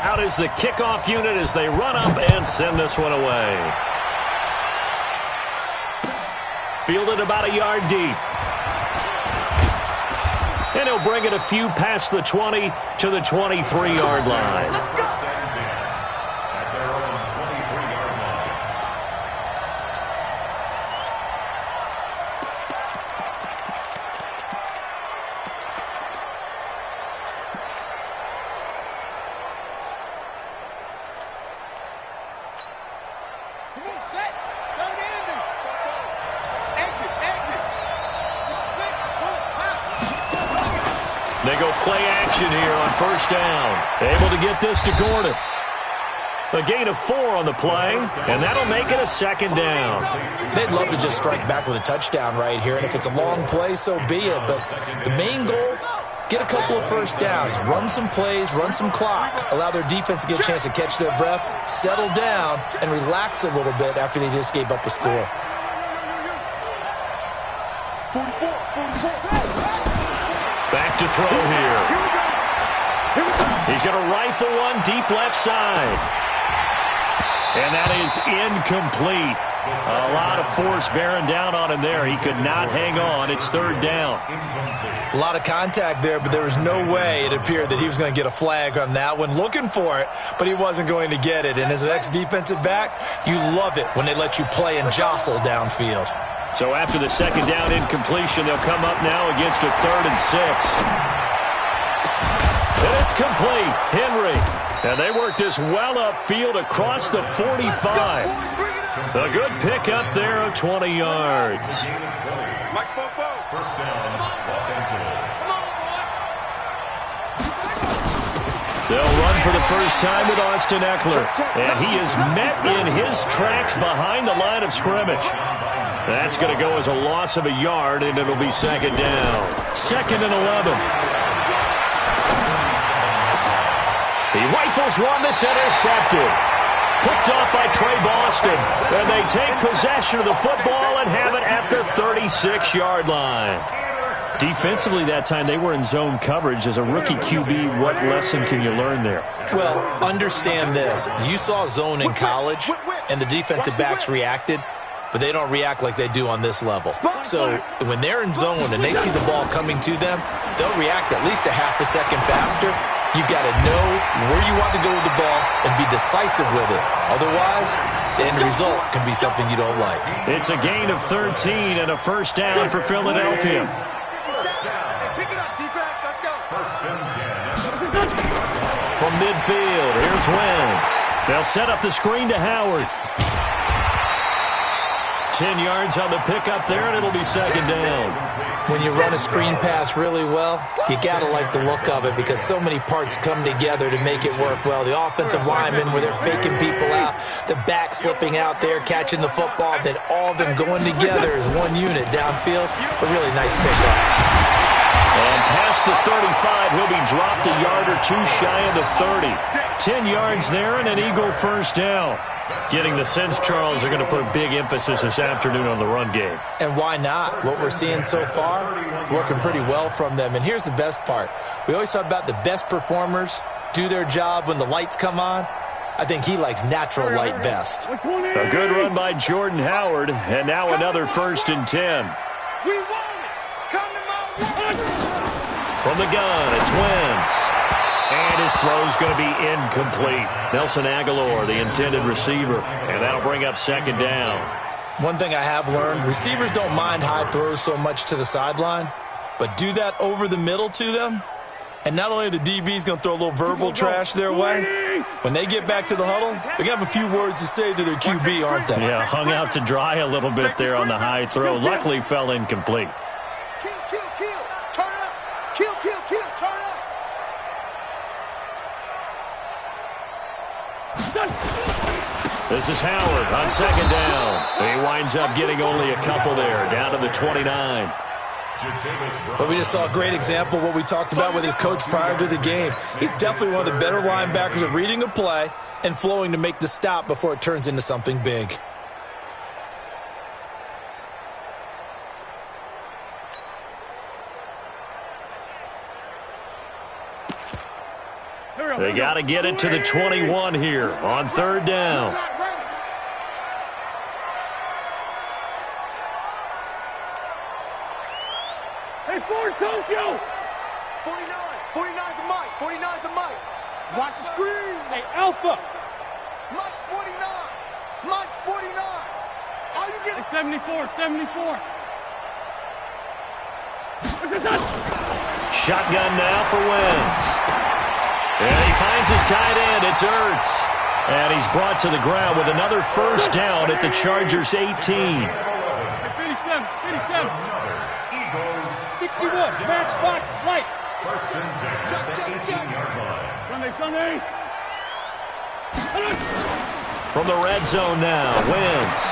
Out is the kickoff unit as they run up and send this one away. Fielded about a yard deep. And he'll bring it a few past the 20 to the 23-yard line. They go play action here on first down. Able to get this to Gordon. A gain of 4 on the play, and that'll make it a second down. They'd love to just strike back with a touchdown right here, and if it's a long play, so be it. But the main goal, get a couple of first downs, run some plays, run some clock, allow their defense to get a chance to catch their breath, settle down, and relax a little bit after they just gave up a score. 44. Back to throw here. He's going to rifle one deep left side. And that is incomplete. A lot of force bearing down on him there. He could not hang on. It's third down. A lot of contact there, but there was no way it appeared that he was going to get a flag on that one. Looking for it, but he wasn't going to get it. And as an ex-defensive back, you love it when they let you play and jostle downfield. So after the second down incompletion, they'll come up now against a 3rd and 6. And it's complete. Henry. And they work this well upfield across the 45. A good pick up there of 20 yards. First down, Los Angeles. They'll run for the first time with Austin Eckler. And he is met in his tracks behind the line of scrimmage. That's going to go as a loss of a yard, and it'll be second down. 2nd and 11. He rifles one that's intercepted. Picked off by Trey Boston. And they take possession of the football and have it at the 36-yard line. Defensively that time, they were in zone coverage. As a rookie QB, what lesson can you learn there? Well, understand this. You saw zone in college, and the defensive backs reacted, but they don't react like they do on this level. So when they're in zone and they see the ball coming to them, they'll react at least a half a second faster. You've got to know where you want to go with the ball and be decisive with it. Otherwise, the end result can be something you don't like. It's a gain of 13 and a first down for Philadelphia. Pick it up, defense. Let's go. From midfield, here's Wentz. They'll set up the screen to Howard. 10 yards on the pickup there, and it'll be second down. When you run a screen pass really well, you got to like the look of it because so many parts come together to make it work well. The offensive linemen, where they're faking people out, the back slipping out there, catching the football, then all of them going together as one unit downfield. A really nice pickup. And past the 35, he'll be dropped a yard or two shy of the 30. 10 yards there and an Eagle first down. Getting the sense, Charles, they're going to put a big emphasis this afternoon on the run game. And why not? What we're seeing so far is working pretty well from them. And here's the best part. We always talk about the best performers do their job when the lights come on. I think he likes natural light best. A good run by Jordan Howard, and now another 1st and 10. We want it. Come to my From the gun, it's Wentz. And his throw's going to be incomplete. Nelson Aguilar, the intended receiver. And that'll bring up second down. One thing I have learned, receivers don't mind high throws so much to the sideline, but do that over the middle to them, and not only are the DBs going to throw a little verbal trash their way, when they get back to the huddle, they're going to have a few words to say to their QB, aren't they? Yeah, hung out to dry a little bit there on the high throw. Luckily fell incomplete. Kill, turn up. Kill, turn up. This is Howard on second down. He winds up getting only a couple there, down to the 29. But we just saw a great example of what we talked about with his coach prior to the game. He's definitely one of the better linebackers at reading a play and flowing to make the stop before it turns into something big. They got to get it to the 21 here on third down. Hey, Ford, Tokyo! 49 for Mike. 49 for Mike. Watch the screen. Hey, Alpha! Mike's 49. Mike's 49. Are you getting... Hey, 74, 74. Shotgun now for Wentz. And he finds his tight end. It's Ertz. And he's brought to the ground with another first down at the Chargers' 18. 57, 57. 61, matchbox lights. First and 10 at the 18-yard line. Sunday. From the red zone now, Wentz.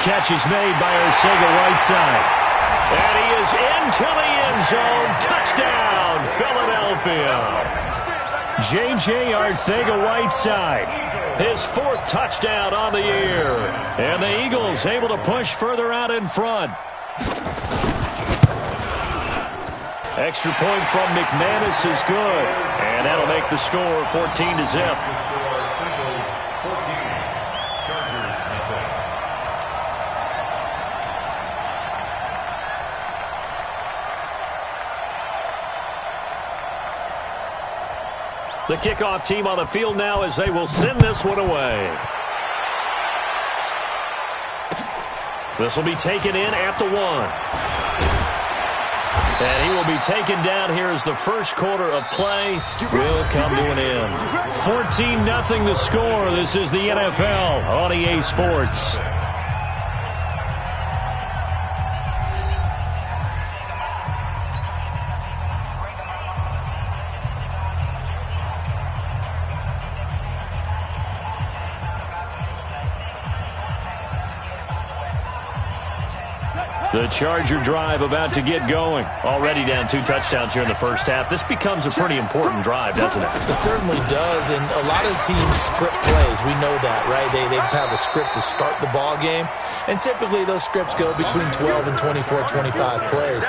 Catch is made by Arcega-Whiteside. And he is into the end zone. Touchdown, Philadelphia. J.J. Arcega-Whiteside, his fourth touchdown on the year. And the Eagles able to push further out in front. Extra point from McManus is good. And that'll make the score 14-0. The kickoff team on the field now as they will send this one away. This will be taken in at the 1. And he will be taken down here as the first quarter of play will come to an end. 14-0 the score. This is the NFL on EA Sports. The Charger drive about to get going. Already down 2 touchdowns here in the first half. This becomes a pretty important drive, doesn't it? It certainly does, and a lot of teams script plays. We know that, right? They have a script to start the ball game, and typically those scripts go between 12 and 24, 25 plays.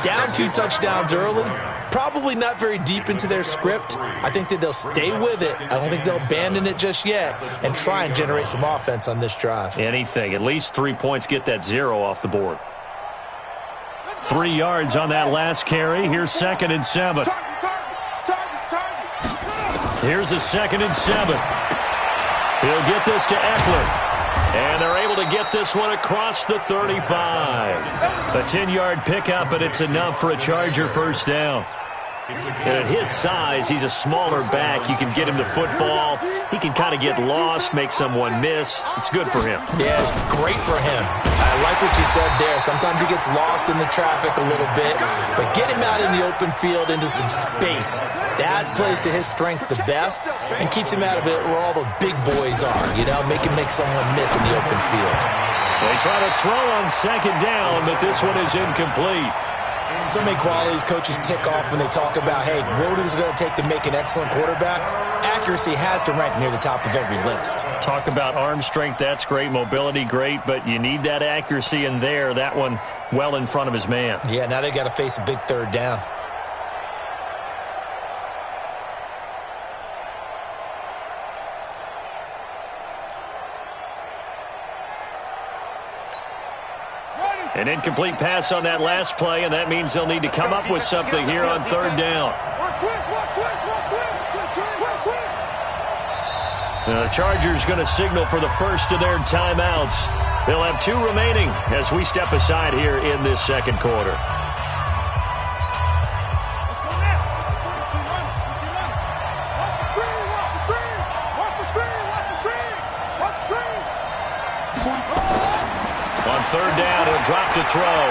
Down 2 touchdowns early, probably not very deep into their script. I think that they'll stay with it. I don't think they'll abandon it just yet and try and generate some offense on this drive. Anything. At least 3 points, get that 0 off the board. 3 yards on that last carry. Here's 2nd and 7. Here's a 2nd and 7. He'll get this to Eckler. And they're able to get this one across the 35. A 10-yard pickup, and it's enough for a Charger first down. And at his size, he's a smaller back. You can get him the football. He can kind of get lost, make someone miss. It's good for him. Yeah, it's great for him. I like what you said there. Sometimes he gets lost in the traffic a little bit, but get him out in the open field into some space. That plays to his strengths the best and keeps him out of it where all the big boys are, you know, make someone miss in the open field. They try to throw on 2nd down, but this one is incomplete. So many qualities coaches tick off when they talk about, hey, what is it going to take to make an excellent quarterback? Accuracy has to rank near the top of every list. Talk about arm strength, that's great. Mobility, great, but you need that accuracy in there. That one well in front of his man. Yeah, now they got to face a big 3rd down. An incomplete pass on that last play, and that means they'll need to come up with something here on 3rd down. The Chargers going to signal for the first of their timeouts. They'll have 2 remaining as we step aside here in this 2nd quarter. On 3rd down, he'll drop to throw.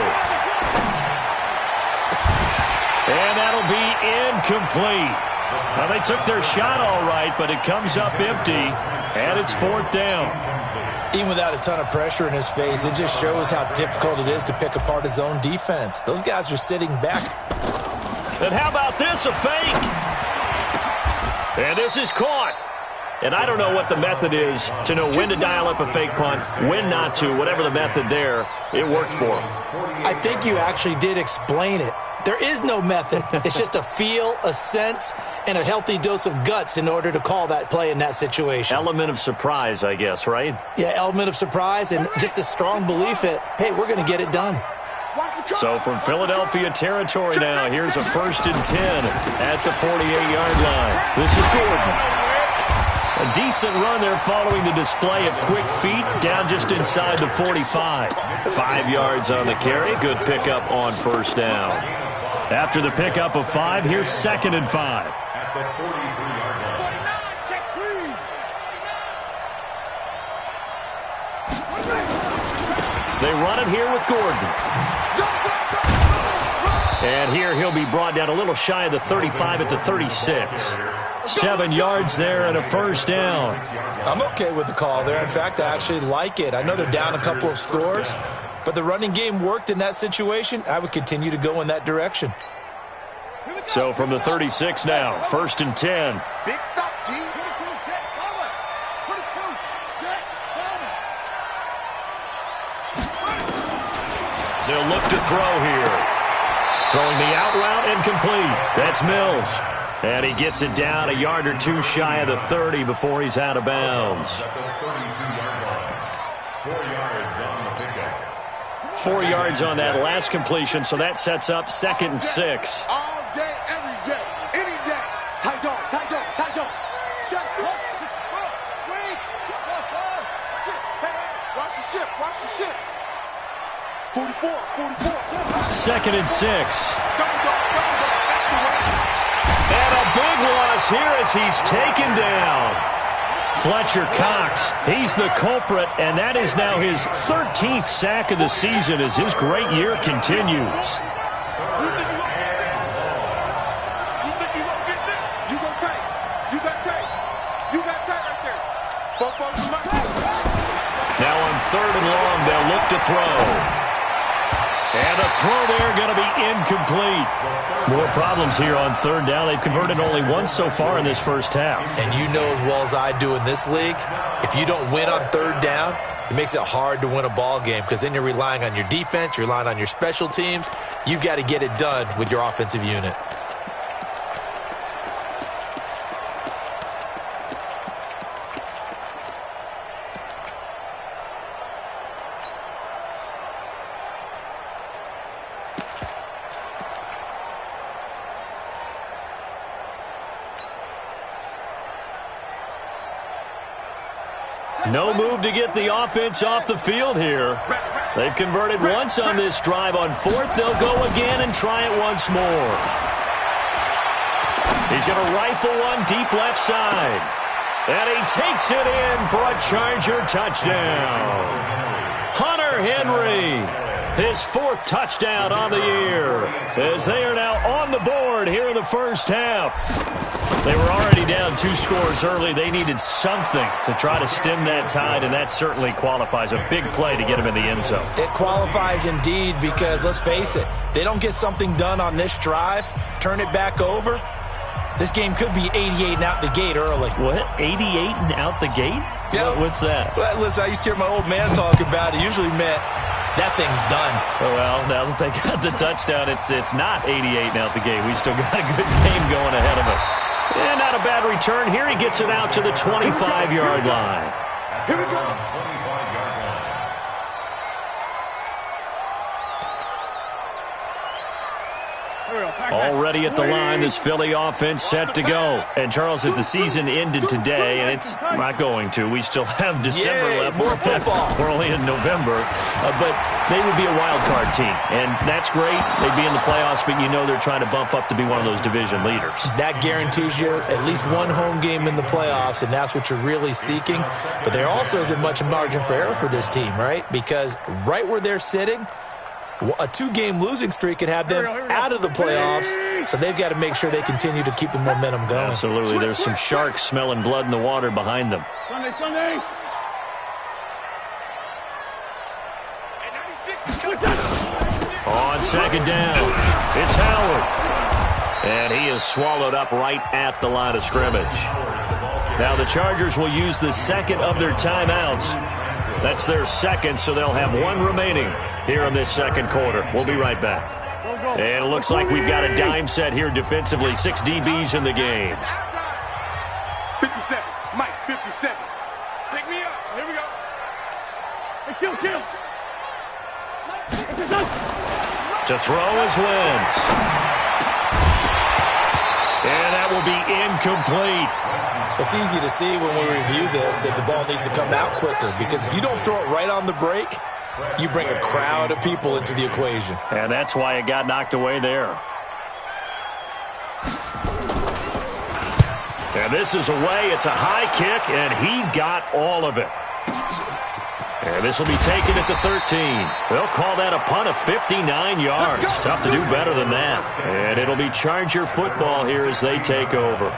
And that'll be incomplete. Now, they took their shot all right, but it comes up empty, and it's 4th down. Even without a ton of pressure in his face, it just shows how difficult it is to pick apart his own defense. Those guys are sitting back. And how about this, a fake? And this is caught. And I don't know what the method is to know when to dial up a fake punt, when not to, whatever the method there, it worked for him. I think you actually did explain it. There is no method. It's just a feel, a sense, and a healthy dose of guts in order to call that play in that situation. Element of surprise, I guess, right? Yeah, element of surprise and just a strong belief that, hey, we're going to get it done. So from Philadelphia territory now, here's a 1st and 10 at the 48-yard line. This is Gordon. A decent run there following the display of quick feet down just inside the 45. 5 yards on the carry. Good pickup on 1st down. After the pickup of 5, here's 2nd and 5. At the 43-yard line. They run it here with Gordon. And here he'll be brought down a little shy of the 35 at the 36. 7 yards there and a 1st down. I'm okay with the call there. In fact, I actually like it. I know they're down a couple of scores, but the running game worked in that situation. I would continue to go in that direction. So from the 36 now, 1st and 10. Big stop, G. 22, jet, forward. 22, jet, forward. They'll look to throw here. Throwing the out route incomplete. That's Mills. And he gets it down a yard or 2 shy of the 30 before he's out of bounds. 4 yards on that last completion, so that sets up 2nd and 6. All day, every day, any day. Tight dog, tight dog, tight dog. Just look. Wait. Shit. Hey, watch the ship, watch the ship. 44. 2nd and 6. And a big loss here as he's taken down. Fletcher Cox, he's the culprit, and that is now his 13th sack of the season as his great year continues. You got tight. You got tight. You got tight right there. Now on 3rd and long, they'll look to throw. And a throw there going to be incomplete. More problems here on 3rd down. They've converted only once so far in this first half. And you know as well as I do in this league, if you don't win on 3rd down, it makes it hard to win a ball game because then you're relying on your defense, you're relying on your special teams. You've got to get it done with your offensive unit. No move to get the offense off the field here. They've converted once on this drive. On 4th, they'll go again and try it once more. He's going to rifle one deep left side. And he takes it in for a Charger touchdown. Hunter Henry, his 4th touchdown on the year, as they are now on the board here in the first half. They were already down 2 scores early. They needed something to try to stem that tide, and that certainly qualifies. A big play to get him in the end zone. It qualifies indeed because, let's face it, they don't get something done on this drive, turn it back over, this game could be 88 and out the gate early. What? 88 and out the gate? Yeah. What's that? Well, listen, I used to hear my old man talk about it. Usually meant that thing's done. Well, now that they got the touchdown, it's not 88 and out the gate. We still got a good game going ahead of us. And not a bad return. Here he gets it out to the 25-yard line. Here we go. Already at the line, this Philly offense set to go. And, Charles, if the season ended today, and it's not going to, we still have December left. More football. We're only in November. But they would be a wild card team. And that's great. They'd be in the playoffs, but you know they're trying to bump up to be one of those division leaders. That guarantees you at least one home game in the playoffs, and that's what you're really seeking. But there also isn't much margin for error for this team, right? Because right where they're sitting, a 2-game losing streak could have them out of the playoffs, so they've got to make sure they continue to keep the momentum going. Absolutely. There's some sharks smelling blood in the water behind them. Sunday. On 2nd down, it's Howard. And he is swallowed up right at the line of scrimmage. Now the Chargers will use the 2nd of their timeouts. That's their 2nd, so they'll have 1 remaining here in this 2nd quarter. We'll be right back. And it looks like we've got a dime set here defensively. 6 DBs in the game. 57. Mike, 57. Pick me up. Here we go. Hey, kill. To throw is Wentz. And that will be incomplete. It's easy to see when we review this that the ball needs to come out quicker, because if you don't throw it right on the break, you bring a crowd of people into the equation. And that's why it got knocked away there. And this is away. It's a high kick, and he got all of it. And this will be taken at the 13. They'll call that a punt of 59 yards. Tough to do better than that. And it'll be Charger football here as they take over.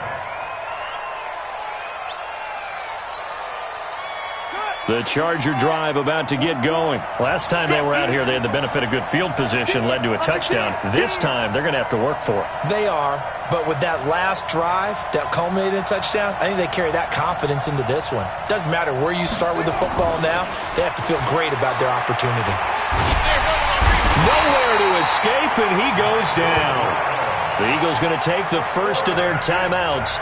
The Charger drive about to get going. Last time they were out here, they had the benefit of good field position, led to a touchdown. This time, they're going to have to work for it. They are, but with that last drive that culminated in a touchdown, I think they carry that confidence into this one. Doesn't matter where you start with the football now, they have to feel great about their opportunity. Nowhere to escape, and he goes down. The Eagles going to take the first of their timeouts.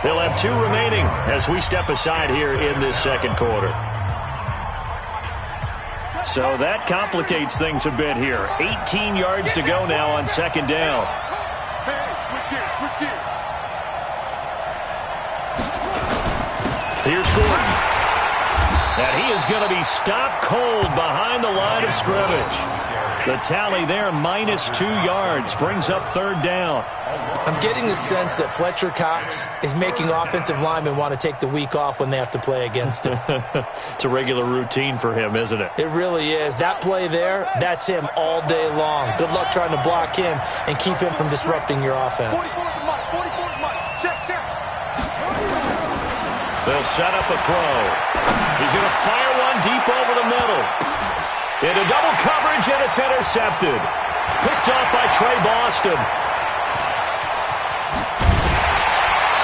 They'll have 2 remaining as we step aside here in this second quarter. So that complicates things a bit here. 18 yards to go now on second down. Hey, switch gears. Here's Gordon. And he is going to be stopped cold behind the line of scrimmage. The tally there, -2 yards, brings up third down. I'm getting the sense that Fletcher Cox is making offensive linemen want to take the week off when they have to play against him. It's a regular routine for him, isn't it? It really is. That play there, that's him all day long. Good luck trying to block him and keep him from disrupting your offense. 44 to Mike. 44 to Mike. Check. They'll set up a throw. He's going to fire one deep over the middle. Into double coverage, and it's intercepted. Picked off by Trey Boston.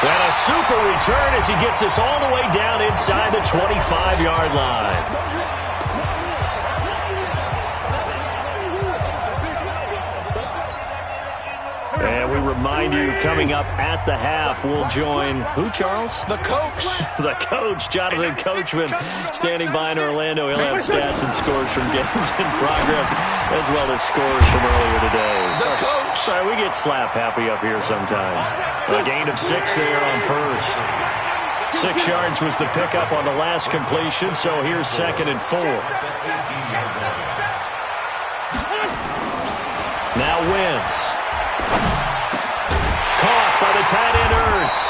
And a super return as he gets us all the way down inside the 25-yard line. And we remind you, coming up at the half, we'll join who, Charles? The coach. The coach, Jonathan Coachman, standing by in Orlando. He'll have stats and scores from games in progress, as well as scores from earlier today. The coach. Sorry, we get slap happy up here sometimes. A gain of 6 there on first. 6 yards was the pickup on the last completion, so here's 2nd and 4. Now Wentz. Caught by the tight end Ertz.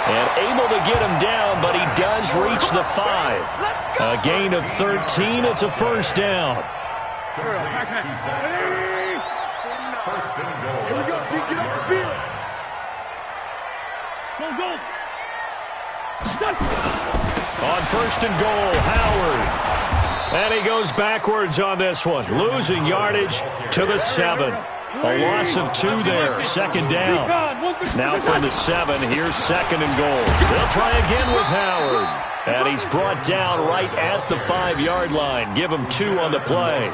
And able to get him down, but he does reach the 5. A gain of 13. It's a first down. First and goal. Here we go, D. Get off the field. Go. On first and goal, Howard. And he goes backwards on this one, losing yardage to the 7. A loss of 2 there, 2nd down. Now from the 7, here's 2nd and goal. They'll try again with Howard. And he's brought down right at the 5-yard line. Give him 2 on the play.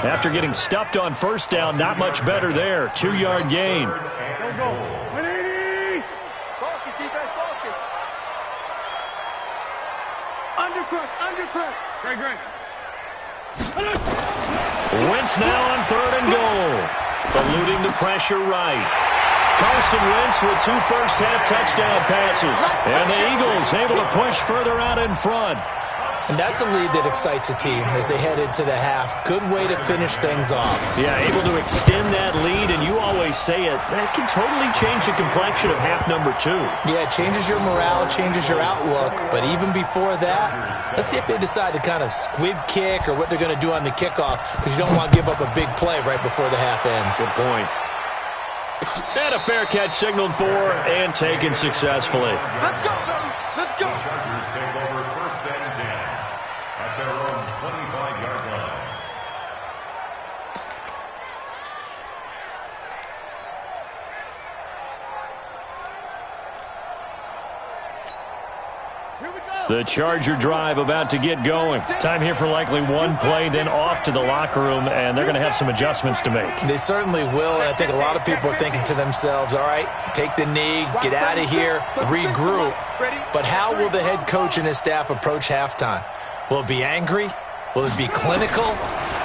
After getting stuffed on first down, not much better there. 2-yard gain. Focus, defense, focus. Undercrush. Great. Wentz now on 3rd and goal. Eluding the pressure right. Carson Wentz with 2 first-half touchdown passes. And the Eagles able to push further out in front. And that's a lead that excites a team as they head into the half. Good way to finish things off. Yeah, able to extend that lead, and you always say it, that can totally change the complexion of half number 2. Yeah, it changes your morale, changes your outlook. But even before that, let's see if they decide to kind of squib kick or what they're going to do on the kickoff, because you don't want to give up a big play right before the half ends. Good point. And a fair catch signaled for and taken successfully. Let's go, baby. Let's go. The Chargers take over 1st and 10 at their own 25-yard line. The Charger drive about to get going. Time here for likely one play, then off to the locker room, and they're going to have some adjustments to make. They certainly will, and I think a lot of people are thinking to themselves, all right, take the knee, get out of here, regroup. But how will the head coach and his staff approach halftime? Will it be angry? Will it be clinical?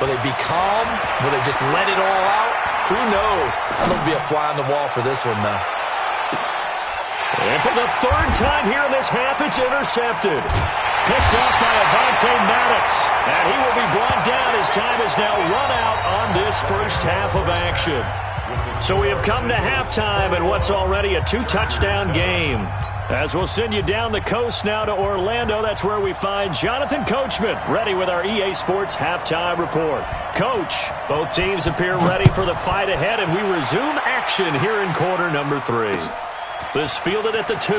Will they be calm? Will they just let it all out? Who knows? I'm going to be a fly on the wall for this one, though. And for the third time here in this half, it's intercepted. Picked off by Avonte Maddox. And he will be brought down as time is now run out on this first half of action. So we have come to halftime in what's already a two-touchdown game. As we'll send you down the coast now to Orlando, that's where we find Jonathan Coachman, ready with our EA Sports halftime report. Coach, both teams appear ready for the fight ahead, and we resume action here in quarter number 3. This fielded at the 2.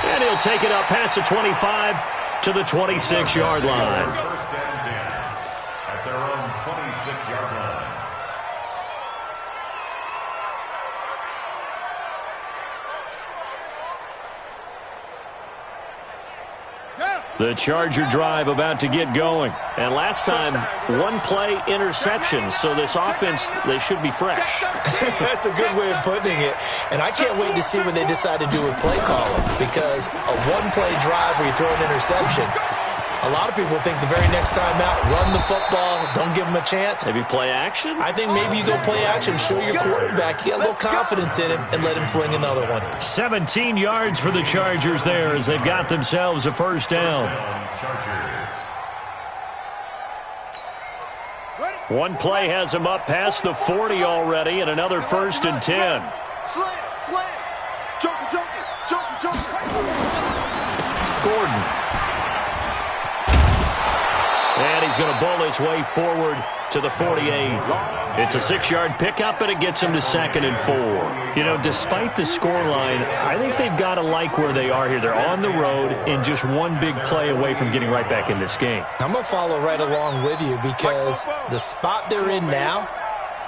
And he'll take it up past the 25 to the 26-yard line. First and 10 at their own 26-yard line. The Charger drive about to get going. And last time, one play interception. So this offense, they should be fresh. That's a good way of putting it. And I can't wait to see what they decide to do with play calling. Because a one-play drive where you throw an interception, a lot of people think the very next time out, run the football, don't give them a chance. Maybe play action? I think maybe you go play action, show your quarterback, you get a little confidence in him, and let him fling another one. 17 yards for the Chargers there as they've got themselves a first down. One play has them up past the 40 already, and another first and 10. Slam. Joker. Gordon. And he's going to bowl his way forward to the 48. It's a 6-yard pickup, and it gets him to 2nd and 4. You know, despite the scoreline, I think they've got to like where they are here. They're on the road and just one big play away from getting right back in this game. I'm going to follow right along with you because the spot they're in now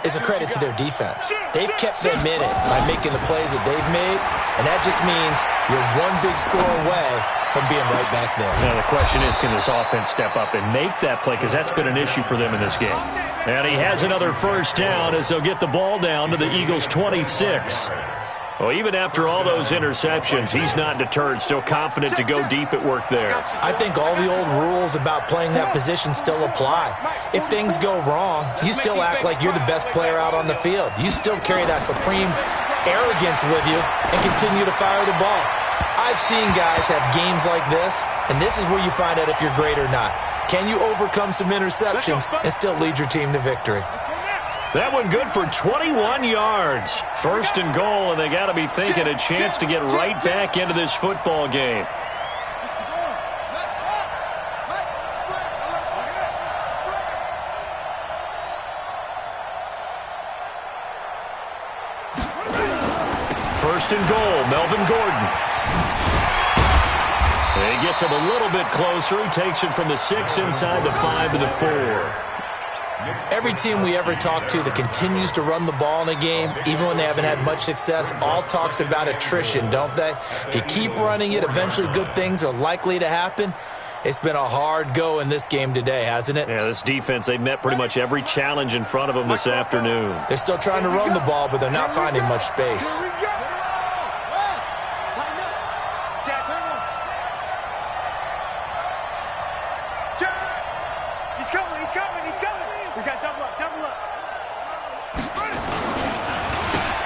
is a credit to their defense. They've kept them in it by making the plays that they've made, and that just means you're one big score away from being right back there. Now the question is, can this offense step up and make that play? Because that's been an issue for them in this game. And he has another first down as they'll get the ball down to the Eagles' 26. Well, even after all those interceptions, he's not deterred, still confident to go deep at work there. I think all the old rules about playing that position still apply. If things go wrong, you still act like you're the best player out on the field. You still carry that supreme arrogance with you and continue to fire the ball. I've seen guys have games like this, and this is where you find out if you're great or not. Can you overcome some interceptions and still lead your team to victory? That one good for 21 yards. First and goal, and they got to be thinking a chance to get right back into this football game. First and goal, Melvin Gordon. He gets him a little bit closer. He takes it from the 6 inside the 5 to the 4. Every team we ever talk to that continues to run the ball in a game, even when they haven't had much success, all talks about attrition, don't they? If you keep running it, eventually good things are likely to happen. It's been a hard go in this game today, hasn't it? Yeah, this defense, they've met pretty much every challenge in front of them this afternoon. They're still trying to run the ball, but they're not finding much space.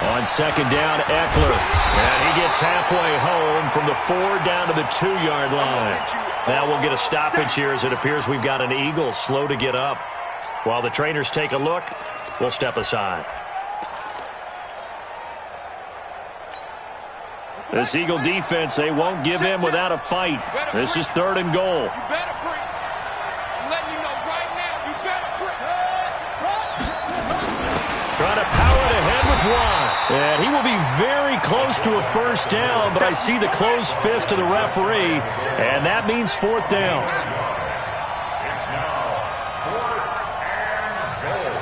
On second down, Eckler. And he gets halfway home from the 4 down to the 2-yard line. Now we'll get a stoppage here as it appears we've got an Eagle slow to get up. While the trainers take a look, we'll step aside. This Eagle defense, they won't give in without a fight. This is 3rd and goal. Trying to power it ahead with one. And he will be very close to a first down, but I see the closed fist of the referee, and that means 4th down. It's now 4th and goal.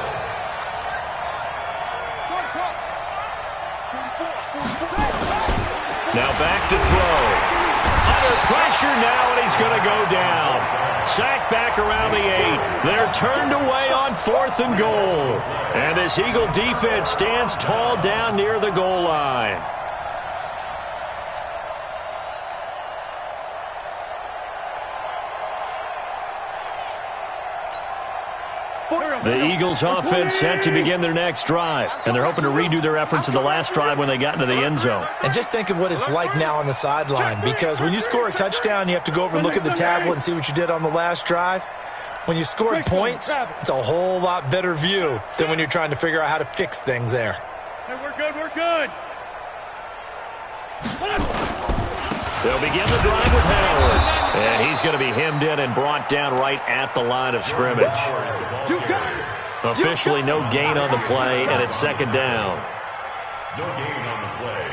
Now back to throw. Under pressure now, and he's going to go down. Sacked back around the 8. They're turned away on 4th and goal. And this Eagle defense stands tall down near the goal line. The Eagles offense set to begin their next drive, and they're hoping to redo their efforts in the last drive when they got into the end zone. And just think of what it's like now on the sideline, because when you score a touchdown, you have to go over and look at the tablet and see what you did on the last drive. When you scored points, it's a whole lot better view than when you're trying to figure out how to fix things there. Hey, we're good, we're good. They'll begin the drive with Howard. And he's going to be hemmed in and brought down right at the line of scrimmage. Officially no gain on the play, and it's 2nd down. No gain on the play.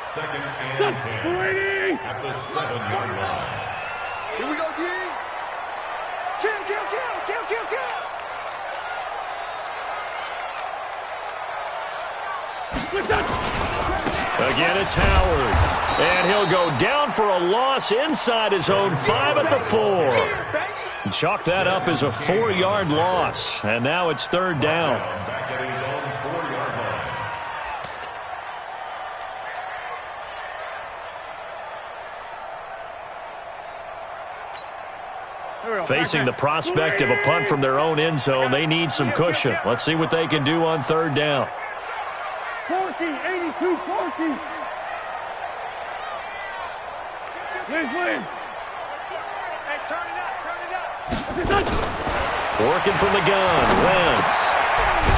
2nd and 10 at the 7-yard line. Here we go, D. Kill, kill, kill, kill, kill, kill. Again, it's Howard. And he'll go down for a loss inside his own 5 at the 4. Chalk that up as a 4-yard loss. And now it's 3rd down. Back at his own 4-yard line. Facing the prospect of a punt from their own end zone, they need some cushion. Let's see what they can do on 3rd down. Corky, 82, Corky. Please win. Hey, turn it up, turn it up. Working from the gun, Wentz.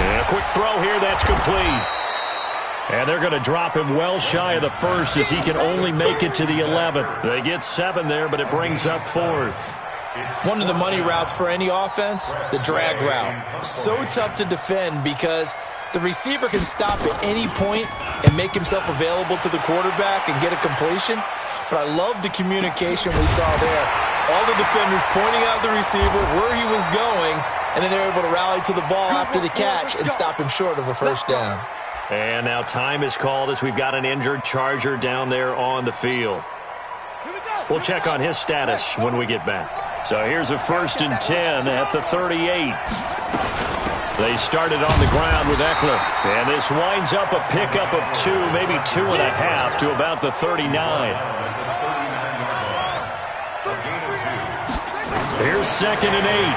And a quick throw here, that's complete. And they're going to drop him well shy of the 1st as he can only make it to the 11. They get 7 there, but it brings up 4th. One of the money routes for any offense, the drag route. So tough to defend because the receiver can stop at any point and make himself available to the quarterback and get a completion. But I love the communication we saw there. All the defenders pointing out the receiver, where he was going, and then they were able to rally to the ball after the catch and stop him short of a 1st down. And now time is called as we've got an injured Charger down there on the field. We'll check on his status when we get back. So here's a 1st and 10 at the 38. They started on the ground with Eckler. And this winds up a pickup of 2, maybe 2.5 to about the 39. Here's 2nd and 8.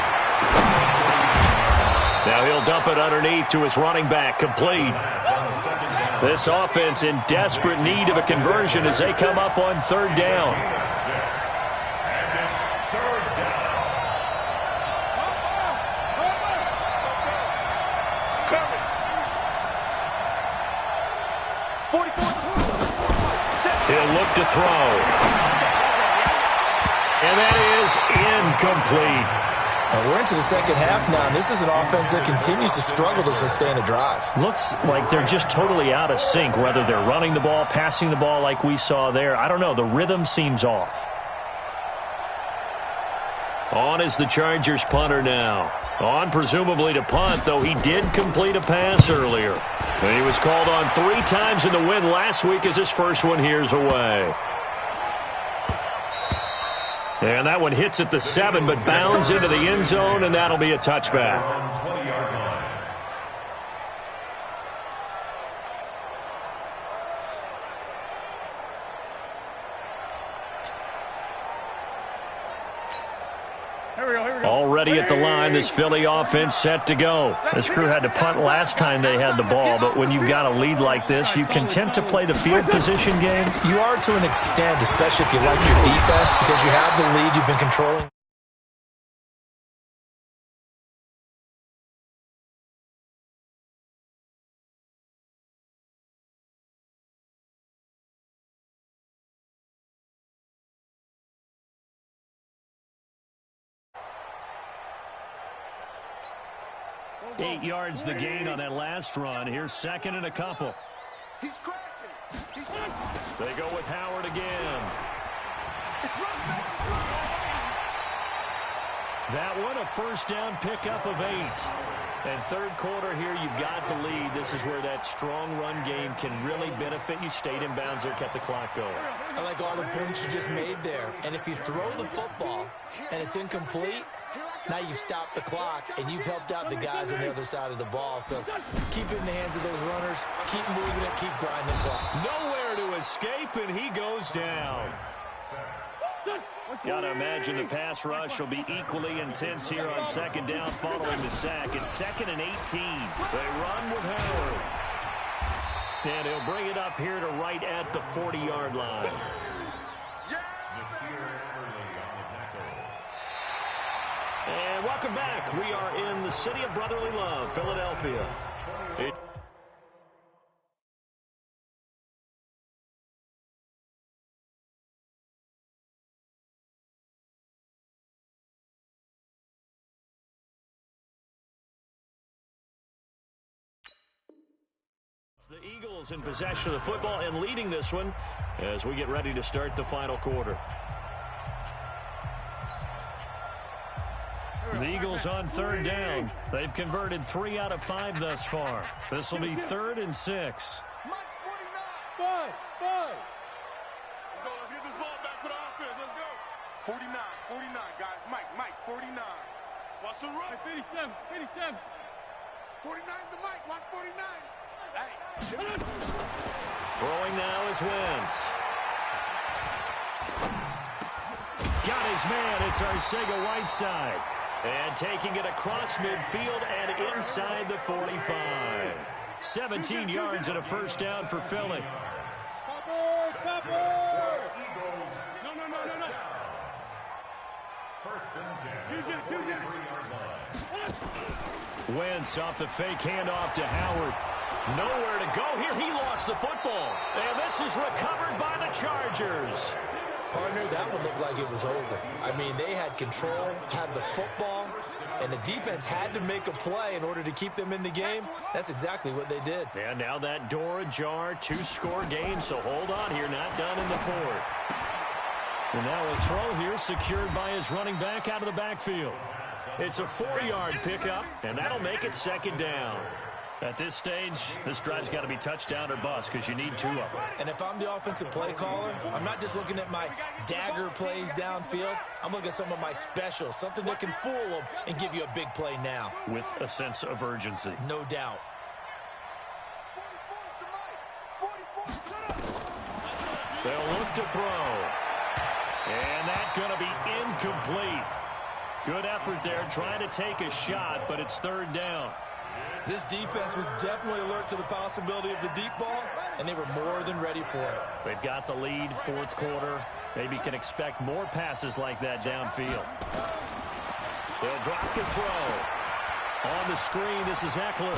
Now he'll dump it underneath to his running back, complete. This offense in desperate need of a conversion as they come up on 3rd down. 44. He'll look to throw. And that is incomplete. We're into the 2nd half now, and this is an offense that continues to struggle to sustain a drive. Looks like they're just totally out of sync, whether they're running the ball, passing the ball like we saw there. I don't know. The rhythm seems off. On is the Chargers punter now. On presumably to punt, though he did complete a pass earlier. And he was called on 3 times in the win last week as his first one here's away. And that one hits at the 7, but bounds into the end zone, and that'll be a touchback. Already at the line, this Philly offense set to go. This crew had to punt last time they had the ball, but when you've got a lead like this, you content to play the field position game? You are to an extent, especially if you like your defense, because you have the lead, you've been controlling. Eight yards the gain on that last run. Here's 2nd and a couple. He's crashing. They go with Howard again. That one, a first down pickup of 8. And third quarter here, you've got the lead. This is where that strong run game can really benefit you. Stayed in bounds there, kept the clock going. I like all the points you just made there. And if you throw the football and it's incomplete, now you stop the clock and you've helped out the guys on the other side of the ball. So keep it in the hands of those runners. Keep moving it. Keep grinding the clock. Nowhere to escape, and he goes down. Got to imagine the pass rush will be equally intense here on second down following the sack. It's 2nd and 18. They run with Howard. And he'll bring it up here to right at the 40-yard line. And welcome back. We are in the city of brotherly love, Philadelphia. The Eagles in possession of the football and leading this one as we get ready to start the final quarter. The Eagles on third down. They've converted 3 out of 5 thus far. This will be 3rd and 6. Mike, 49. 5. Let's go. Let's get this ball back for the offense. Let's go. 49, guys. Mike, 49. Watch the run. 57. 49's the Mike. Watch 49. Hey. Throwing now is Wentz. Got his man. It's Arcega-Whiteside. And taking it across midfield and inside the 45. 17 yards and a first down for Philly. Topper! No. First and 10. Wentz off the fake handoff to Howard. Nowhere to go here. He lost the football. And this is recovered by the Chargers. Partner, that one looked like it was over. I mean, they had control, had the football, and the defense had to make a play in order to keep them in the game. That's exactly what they did. And now that door ajar, 2-score game, so hold on here, not done in the 4th. And now a throw here secured by his running back out of the backfield. It's a 4-yard pickup, and that'll make it 2nd down. At this stage, this drive's got to be touchdown or bust because you need 2 of them. And if I'm the offensive play caller, I'm not just looking at my dagger plays downfield. I'm looking at some of my specials, something that can fool them and give you a big play now. With a sense of urgency. No doubt. They'll look to throw. And that's going to be incomplete. Good effort there, trying to take a shot, but it's 3rd down. This defense was definitely alert to the possibility of the deep ball, and they were more than ready for it. They've got the lead, 4th quarter. Maybe can expect more passes like that downfield. They'll drop the throw. On the screen, this is Eckler.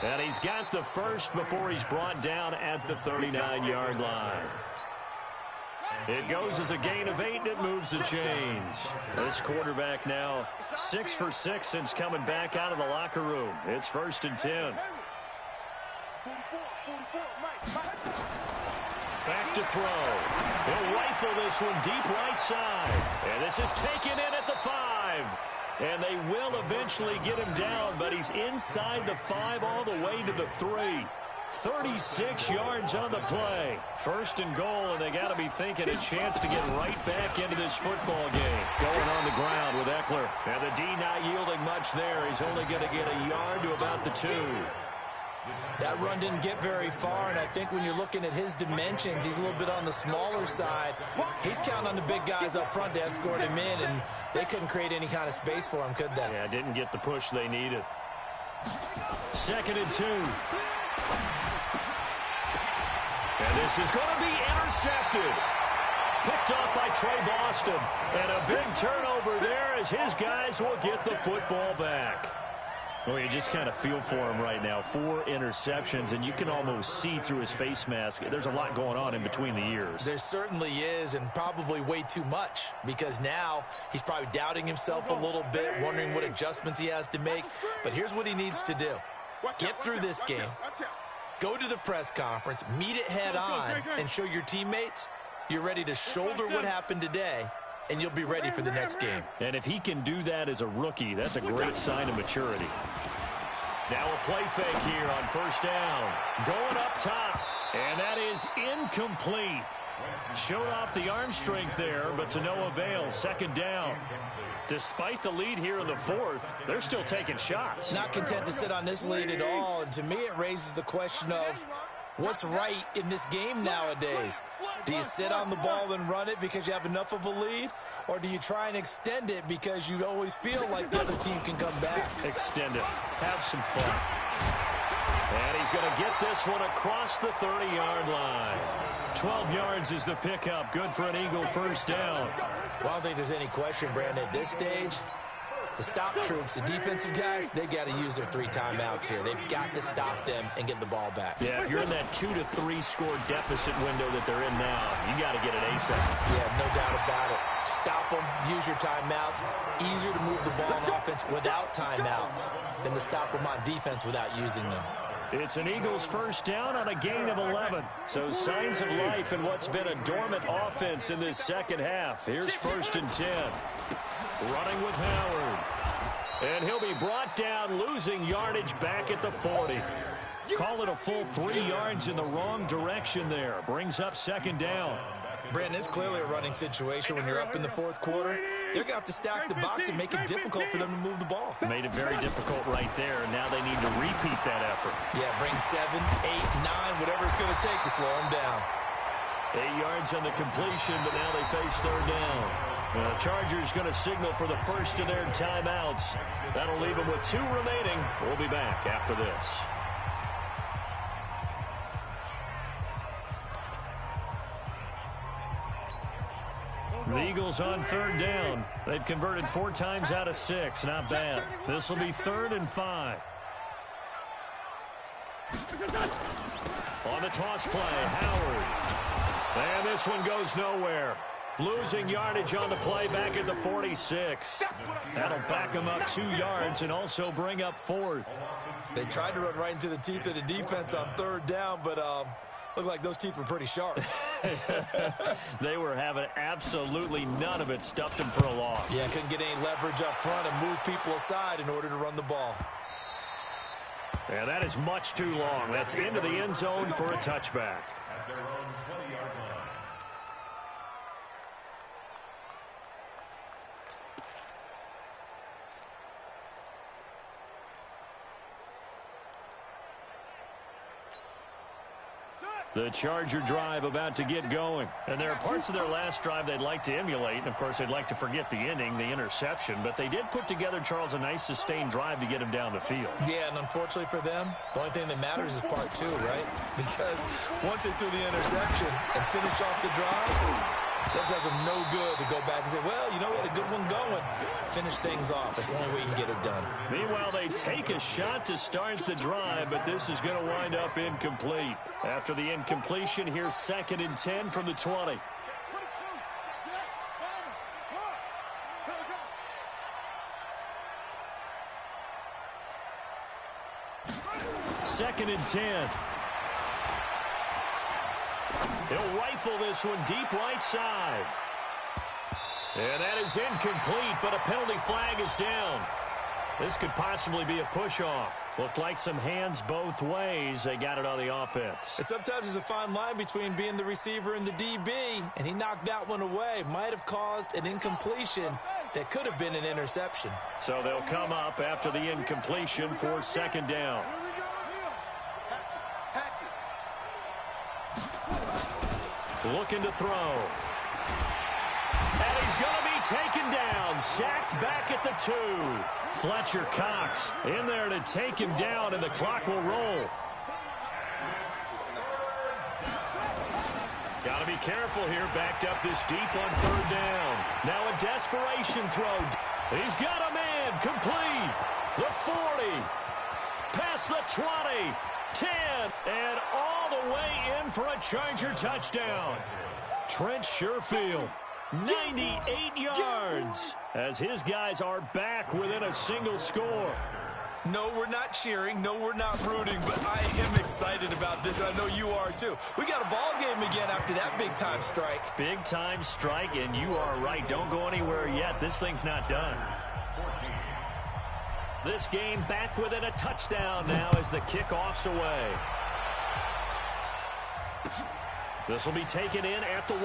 And he's got the first before he's brought down at the 39-yard line. It goes as a gain of 8, and it moves the chains. This quarterback now 6 for 6 since coming back out of the locker room. It's 1st and 10. Back to throw. He'll rifle this one deep right side. And this is taken in at the 5. And they will eventually get him down, but he's inside the 5 all the way to the 3. 36 yards on the play. 1st and goal, and they got to be thinking a chance to get right back into this football game. Going on the ground with Eckler. And the D not yielding much there. He's only going to get a yard to about the 2. That run didn't get very far, and I think when you're looking at his dimensions, he's a little bit on the smaller side. He's counting on the big guys up front to escort him in, and they couldn't create any kind of space for him, could they? Yeah, didn't get the push they needed. 2nd and 2. And this is going to be intercepted. Picked off by Trey Boston. And a big turnover there as his guys will get the football back. Well, you just kind of feel for him right now. 4 interceptions, and you can almost see through his face mask. There's a lot going on in between the ears. There certainly is, and probably way too much, because now he's probably doubting himself a little bit, wondering what adjustments he has to make. But here's what he needs to do. Get through this game. Go to the press conference, meet it head on, and show your teammates you're ready to shoulder what happened today and you'll be ready for the next game. And if he can do that as a rookie, that's a great sign of maturity. Now a play fake here on first down. Going up top, and that is incomplete. Showed off the arm strength there, but to no avail. Second down. Despite the lead here in the fourth, they're still taking shots. Not content to sit on this lead at all, and to me it raises the question of what's right in this game nowadays. Do you sit on the ball and run it because you have enough of a lead, or do you try and extend it because you always feel like the other team can come back? Extend it. Have some fun. And he's going to get this one across the 30-yard line. 12 yards is the pickup. Good for an Eagle first down. Well, I don't think there's any question, Brandon, at this stage. The stop troops, the defensive guys, they got to use their 3 timeouts here. They've got to stop them and get the ball back. Yeah, if you're in that 2 to 3 score deficit window that they're in now, you got to get it ASAP. Yeah, no doubt about it. Stop them, use your timeouts. Easier to move the ball on offense without timeouts than to stop them on defense without using them. It's an Eagles first down on a gain of 11. So signs of life in what's been a dormant offense in this second half. Here's first and 10. Running with Howard. And he'll be brought down, losing yardage back at the 40. Call it a full 3 yards in the wrong direction there. Brings up second down. Brandon, it's clearly a running situation when you're up in the fourth quarter. They're going to have to stack the box and make it difficult for them to move the ball. Made it very difficult right there. Now they need to repeat that effort. Yeah, bring 7, 8, 9, whatever it's going to take to slow them down. 8 yards on the completion, but now they face third down. The Chargers going to signal for the first of their timeouts. That'll leave them with 2 remaining. We'll be back after this. The Eagles on third down. They've converted 4 times out of 6. Not bad. This will be 3rd and 5. On the toss play, Howard. And this one goes nowhere. Losing yardage on the play back at the 46. That'll back him up 2 yards and also bring up 4th. They tried to run right into the teeth of the defense on third down, but looked like those teeth were pretty sharp. They were having absolutely none of it. Stuffed them for a loss. Yeah, couldn't get any leverage up front and move people aside in order to run the ball. Yeah, that is much too long. That's into the end zone for a touchback. At their own 20-yard line. The Charger drive about to get going. And there are parts of their last drive they'd like to emulate. And, of course, they'd like to forget the inning, the interception. But they did put together, Charles, a nice sustained drive to get him down the field. Yeah, and unfortunately for them, the only thing that matters is part 2, right? Because once they threw the interception and finished off the drive, that does them no good to go back and say, well, you know, we had a good one going. Finish things off. That's the only way you can get it done. Meanwhile, they take a shot to start the drive, but this is going to wind up incomplete. After the incompletion, here's 2nd and 10 from the 20. Second and 10. He'll rifle this one deep right side. And that is incomplete, but a penalty flag is down. This could possibly be a push-off. Looked like some hands both ways. They got it on the offense. And sometimes there's a fine line between being the receiver and the DB, and he knocked that one away. Might have caused an incompletion that could have been an interception. So they'll come up after the incompletion for second down. Looking to throw. And he's going to be taken down. Sacked back at the 2. Fletcher Cox in there to take him down, and the clock will roll. Got to be careful here. Backed up this deep on third down. Now a desperation throw. He's got a man. Complete. The 40. Past the 20. 10, and all the way in for a Charger touchdown. Trent Sherfield, 98 yards, as his guys are back within a single score. No, we're not cheering. No, we're not rooting. But I am excited about this. I know you are, too. We got a ball game again after that big-time strike. Big-time strike, and you are right. Don't go anywhere yet. This thing's not done. This game back within a touchdown now as the kickoff's away. This will be taken in at the 1.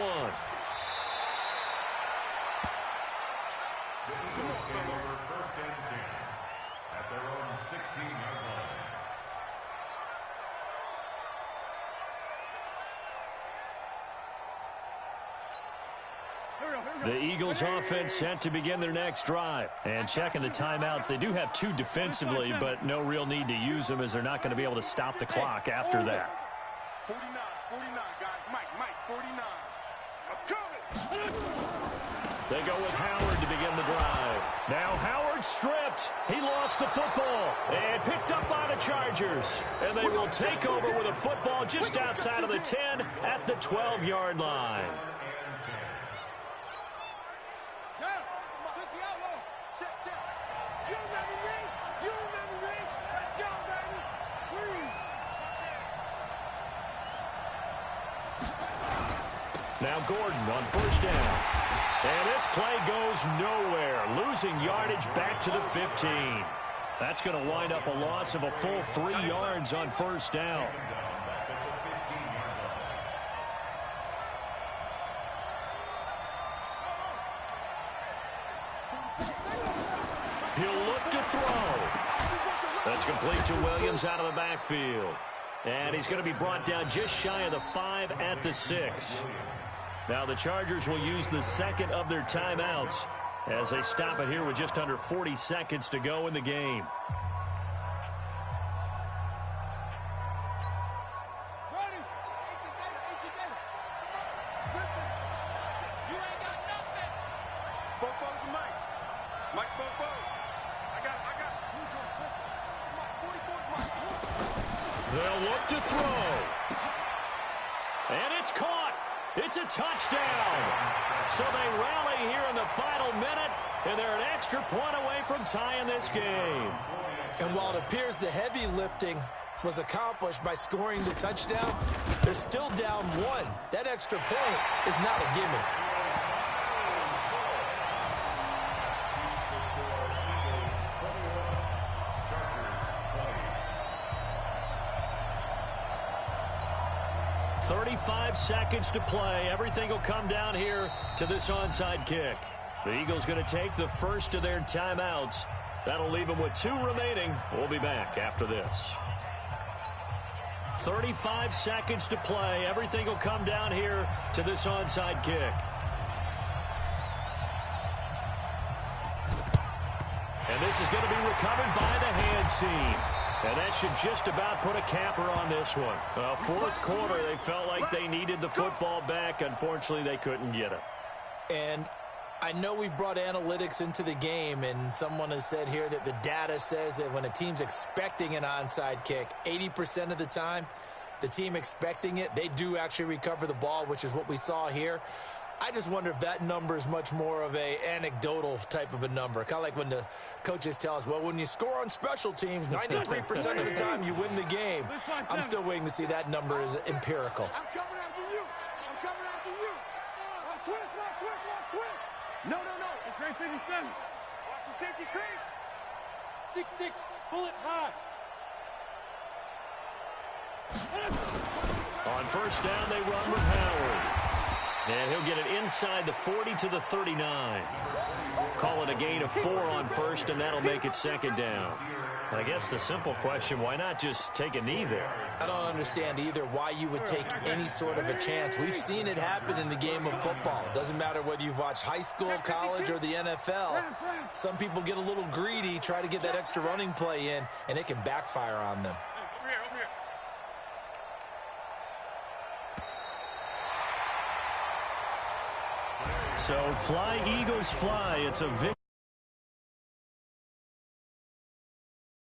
First and 10 at their own 16-yard line. The Eagles offense set to begin their next drive. And checking the timeouts, they do have 2 defensively, but no real need to use them as they're not going to be able to stop the clock after that. 49, guys. Mike, 49. I'm coming. They go with Howard to begin the drive. Now Howard stripped. He lost the football and picked up by the Chargers. And they will take over with a football just outside of the 10 at the 12-yard line. Now Gordon on first down. And this play goes nowhere, losing yardage back to the 15. That's going to wind up a loss of a full 3 yards on first down. He'll look to throw. That's complete to Williams out of the backfield. And he's going to be brought down just shy of the 5 at the 6. Now the Chargers will use the second of their timeouts as they stop it here with just under 40 seconds to go in the game. They'll look to throw. And it's caught. It's a touchdown. So they rally here in the final minute, and they're an extra point away from tying this game. And while it appears the heavy lifting was accomplished by scoring the touchdown, they're still down 1. That extra point is not a gimme. .35 seconds to play. Everything will come down here to this onside kick. The Eagles going to take the first of their timeouts. That'll leave them with 2 remaining. We'll be back after this. 35 seconds to play. Everything will come down here to this onside kick. And this is going to be recovered by the hands team. And that should just about put a capper on this one. Fourth quarter, they felt like they needed the football back. Unfortunately, they couldn't get it. And I know we brought analytics into the game, and someone has said here that the data says that when a team's expecting an onside kick, 80% of the time, the team expecting it, they do actually recover the ball, which is what we saw here. I just wonder if that number is much more of a anecdotal type of a number. Kind of like when the coaches tell us, well, when you score on special teams, 93% of the time you win the game. I'm still waiting to see that number is empirical. I'm coming after you. I'm coming after you. Twist. No. It's right 57. Watch the safety creep. 6-6. Bullet high. On first down, they run with Howard. And he'll get it inside the 40 to the 39. Call it a gain of 4 on first, and that'll make it second down. I guess the simple question, why not just take a knee there? I don't understand either why you would take any sort of a chance. We've seen it happen in the game of football. It doesn't matter whether you've watched high school, college, or the NFL. Some people get a little greedy, try to get that extra running play in, and it can backfire on them. Over here. So fly, Eagles, fly. It's a victory.